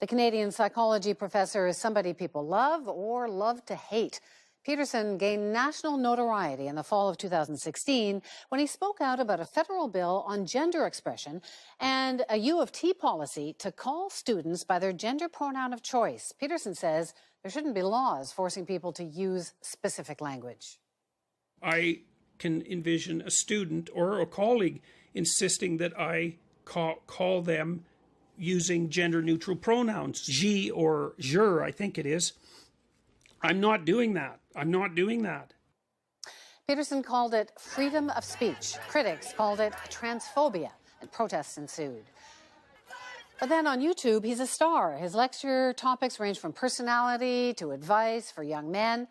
The Canadian psychology professor is somebody people love or love to hate. Peterson gained national notoriety in the fall of 2016 when he spoke out about a federal bill on gender expression and a U of T policy to call students by their gender pronoun of choice. Peterson says there shouldn't be laws forcing people to use specific language. I can envision a student or a colleague insisting that I call them using gender-neutral pronouns, je or je, I think it is. I'm not doing that. I'm not doing that. Peterson called it freedom of speech. Critics called it transphobia, and protests ensued. But then on YouTube, he's a star. His lecture topics range from personality to advice for young men.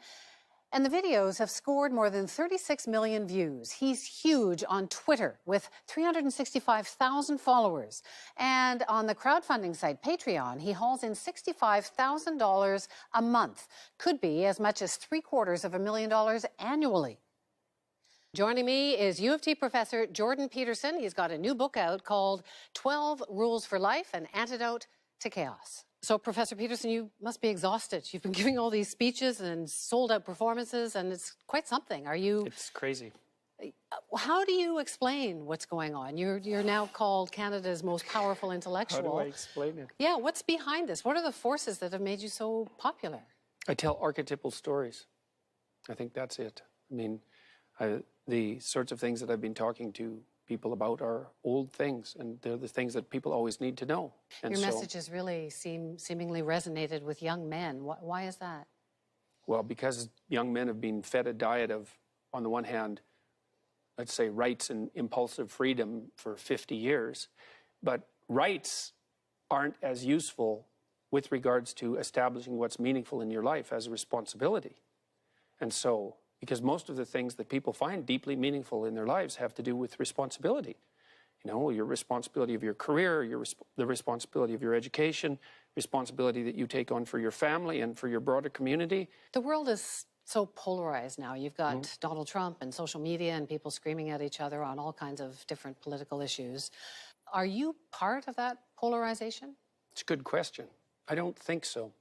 And the videos have scored more than 36 million views. He's huge on Twitter with 365,000 followers. And on the crowdfunding site Patreon, he hauls in $65,000 a month. Could be as much as $750,000 annually. Joining me is U of T professor Jordan Peterson. He's got a new book out called 12 Rules for Life, an Antidote to Chaos. So, Professor Peterson, you must be exhausted. You've been giving all these speeches and sold-out performances, and it's quite something. Are you... It's crazy. How do you explain what's going on? You're now called Canada's most powerful intellectual. How do I explain it? Yeah, what's behind this? What are the forces that have made you so popular? I tell archetypal stories. I think that's it. I mean, the sorts of things that I've been talking to people about are old things, and they're the things that people always need to know. And your messages really seemingly resonated with young men. Why is that? Well, because young men have been fed a diet of, on the one hand, let's say rights and impulsive freedom for 50 years, but rights aren't as useful with regards to establishing what's meaningful in your life as a responsibility. And so, because most of the things that people find deeply meaningful in their lives have to do with responsibility. You know, your responsibility of your career, the responsibility of your education, responsibility that you take on for your family and for your broader community. The world is so polarized now. You've got Donald Trump and social media and people screaming at each other on all kinds of different political issues. Are you part of that polarization? It's a good question. I don't think so.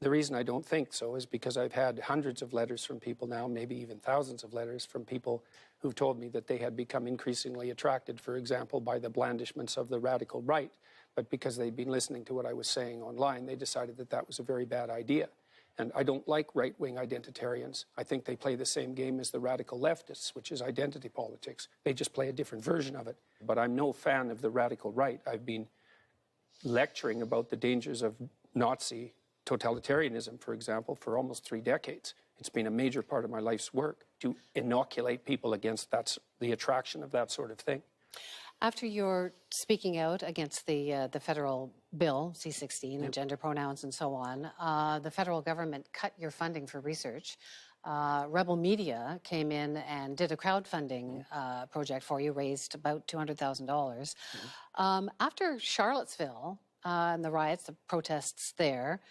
The reason I don't think so is because I've had hundreds of letters from people now, maybe even thousands of letters from people who've told me that they had become increasingly attracted, for example, by the blandishments of the radical right. But because they'd been listening to what I was saying online, they decided that that was a very bad idea. And I don't like right-wing identitarians. I think they play the same game as the radical leftists, which is identity politics. They just play a different version of it. But I'm no fan of the radical right. I've been lecturing about the dangers of Nazi totalitarianism, for example, for almost 3 decades. It's been a major part of my life's work to inoculate people against the attraction of that sort of thing. After you're speaking out against the federal bill, C-16, and gender pronouns and so on, the federal government cut your funding for research. Rebel Media came in and did a crowdfunding project for you, raised about $200,000. After Charlottesville and the riots, the protests there,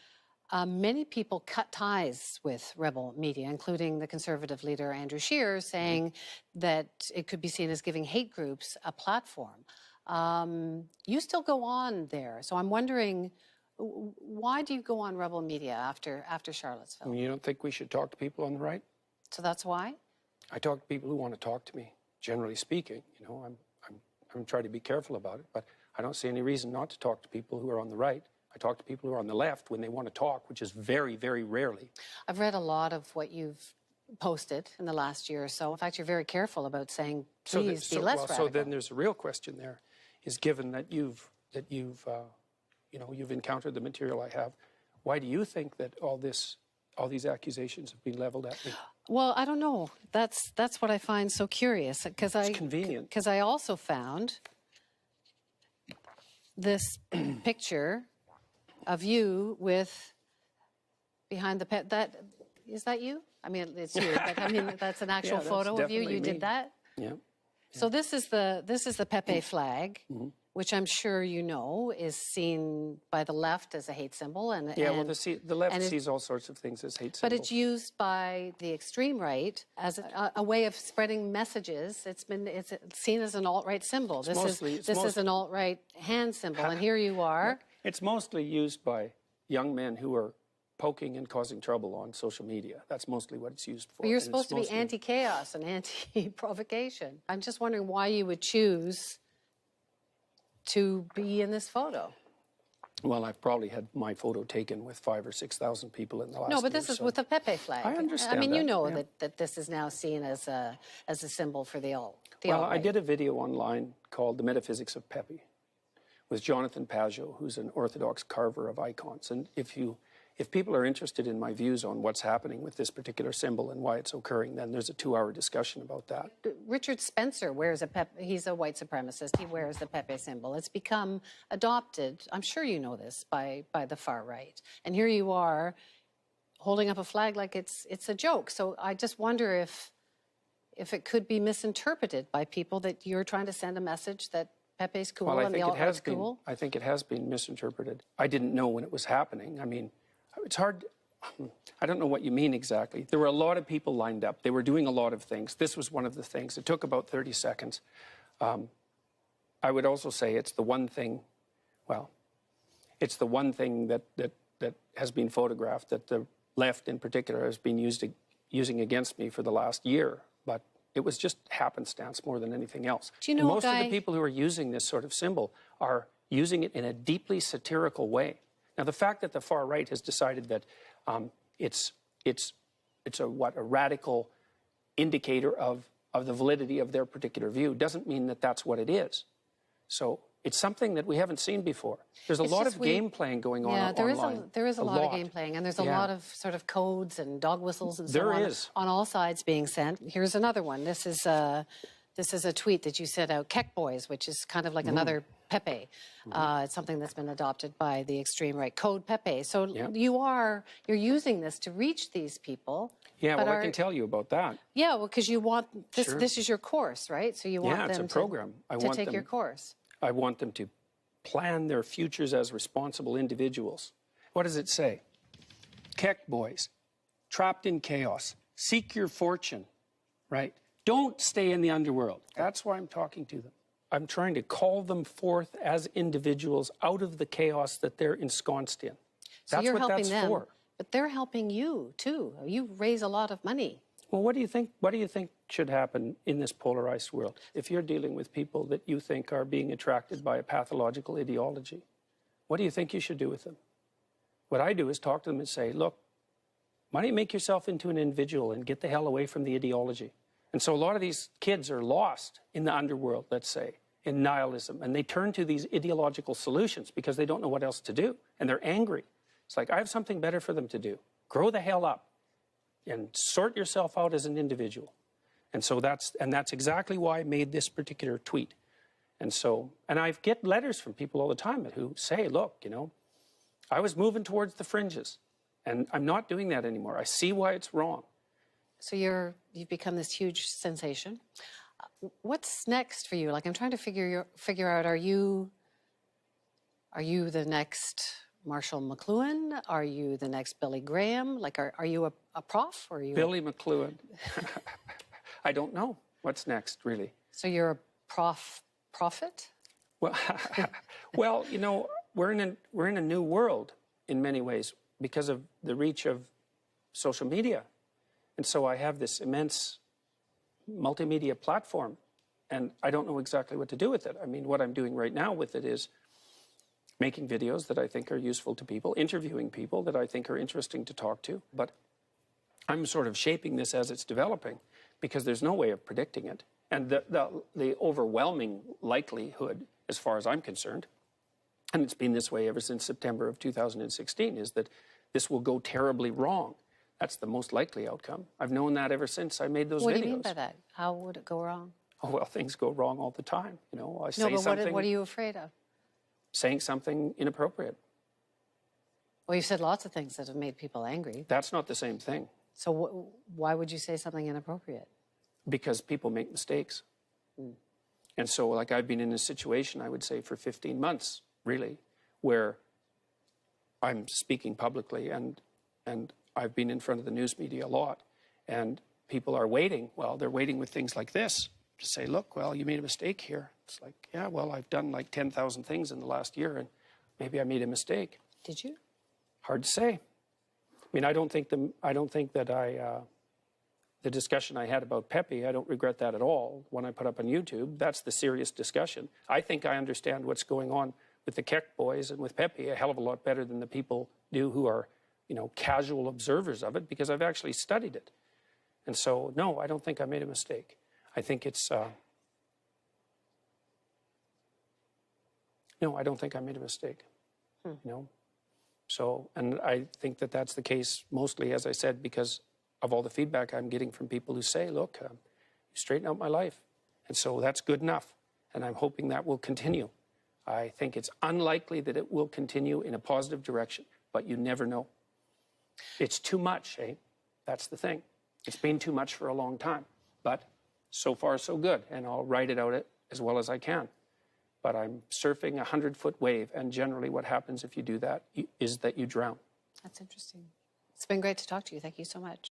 many people cut ties with Rebel Media, including the Conservative leader Andrew Scheer, saying that it could be seen as giving hate groups a platform. You still go on there, so I'm wondering, why do you go on Rebel Media after Charlottesville? You don't think we should talk to people on the right? So that's why? I talk to people who want to talk to me, generally speaking. You know, I'm trying to be careful about it, but I don't see any reason not to talk to people who are on the right. I talk to people who are on the left when they want to talk, which is very, very rarely. I've read a lot of what you've posted in the last year or so. In fact, you're very careful about saying, please be less radical. So then there's a real question there, is given that you've encountered the material I have, why do you think that all these accusations have been leveled at me? Well, I don't know. That's what I find so curious. It's convenient. Because I also found this picture of you with behind the pet. Is that you? I mean, it's you, but I mean that's an actual photo of you. You did that? Yeah. So this is the Pepe flag, which I'm sure you know is seen by the left as a hate symbol, well, the left sees all sorts of things as hate symbols. But it's used by the extreme right as a way of spreading messages. It's seen as an alt-right symbol. This is an alt-right hand symbol, and here you are. It's mostly used by young men who are poking and causing trouble on social media. That's mostly what it's used for. But you're supposed to be anti-chaos and anti-provocation. I'm just wondering why you would choose to be in this photo. Well, I've probably had my photo taken with 5,000 or 6,000 people in the last No, but year, this is so. with the Pepe flag. I understand I mean, you that, know yeah. that this is now seen as a symbol for the alt. Well, I did a video online called The Metaphysics of Pepe with Jonathan Pajot, who's an Orthodox carver of icons. And if people are interested in my views on what's happening with this particular symbol and why it's occurring, then there's a 2-hour discussion about that. Richard Spencer wears a Pepe. He's a white supremacist. He wears the Pepe symbol. It's become adopted, I'm sure you know this, by the far right. And here you are holding up a flag like it's a joke. So I just wonder if it could be misinterpreted by people that you're trying to send a message that Pepe's cool and the alt-right's cool. I think it has been misinterpreted. I didn't know when it was happening. I mean, it's hard. I don't know what you mean exactly. There were a lot of people lined up. They were doing a lot of things. This was one of the things. It took about 30 seconds. I would also say it's the one thing, well, it's the one thing that has been photographed that the left in particular has been using against me for the last year. But it was just happenstance more than anything else. Do you know most of the people who are using this sort of symbol are using it in a deeply satirical way. Now, the fact that the far right has decided that it's a radical indicator of the validity of their particular view doesn't mean that that's what it is. So it's something that we haven't seen before. There's a lot of game playing going on online. Yeah, there is a lot of game playing, and there's a lot of sort of codes and dog whistles and so on all sides being sent. Here's another one. This is a tweet that you sent out, Keck Boys, which is kind of like another Pepe. It's something that's been adopted by the extreme right. Code Pepe. So you're using this to reach these people. Yeah, well, I can tell you about that. Yeah, well, because you want this. Sure. This is your course, right? So you want them it's a program. to take your course. I want them to plan their futures as responsible individuals. What does it say? Keck Boys, trapped in chaos, seek your fortune, right? Don't stay in the underworld. That's why I'm talking to them. I'm trying to call them forth as individuals out of the chaos that they're ensconced in. So That's you're what helping that's them, for. but they're helping you too. You raise a lot of money. Well, what do you think? What do you think should happen in this polarized world? If you're dealing with people that you think are being attracted by a pathological ideology, what do you think you should do with them? What I do is talk to them and say, look, why don't you make yourself into an individual and get the hell away from the ideology? And so a lot of these kids are lost in the underworld, let's say, in nihilism, and they turn to these ideological solutions because they don't know what else to do, and they're angry. It's like, I have something better for them to do. Grow the hell up and sort yourself out as an individual. And so that's exactly why I made this particular tweet. And I get letters from people all the time who say, look, you know, I was moving towards the fringes, and I'm not doing that anymore. I see why it's wrong. So you've become this huge sensation. What's next for you? Like, I'm trying to figure out, are you the next Marshall McLuhan? Are you the next Billy Graham? Like, are you a prof? Or are you Billy McLuhan? I don't know what's next, really. So you're a prophet? Well, well, you know, we're in a new world in many ways because of the reach of social media. And so I have this immense multimedia platform, and I don't know exactly what to do with it. I mean, what I'm doing right now with it is making videos that I think are useful to people, interviewing people that I think are interesting to talk to. But I'm sort of shaping this as it's developing because there's no way of predicting it. And the overwhelming likelihood, as far as I'm concerned, and it's been this way ever since September of 2016, is that this will go terribly wrong. That's the most likely outcome. I've known that ever since I made those videos. What do you mean by that? How would it go wrong? Oh, well, things go wrong all the time. You know, I say no, but something. What are you afraid of? Saying something inappropriate. Well, you've said lots of things that have made people angry. That's not the same thing. So why would you say something inappropriate? Because people make mistakes. And so, like, I've been in a situation, I would say, for 15 months, really, where I'm speaking publicly and I've been in front of the news media a lot, and people are waiting. Well, they're waiting with things like this to say, look, well, you made a mistake here. It's like, yeah, well, I've done like 10,000 things in the last year, and maybe I made a mistake. Did you? Hard to say. I mean, I don't think that the discussion I had about Pepe, I don't regret that at all when I put up on YouTube. That's the serious discussion. I think I understand what's going on with the Keck boys and with Pepe a hell of a lot better than the people do who are, you know, casual observers of it, because I've actually studied it. And so, no, I don't think I made a mistake. I think it's, no, I don't think I made a mistake, you know. So, and I think that that's the case mostly, as I said, because of all the feedback I'm getting from people who say, look, you straighten out my life. And so that's good enough. And I'm hoping that will continue. I think it's unlikely that it will continue in a positive direction, but you never know. It's too much, eh? That's the thing. It's been too much for a long time, but so far so good. And I'll write it out as well as I can. But I'm surfing a 100-foot wave, and generally what happens if you do that is that you drown. That's interesting. It's been great to talk to you. Thank you so much.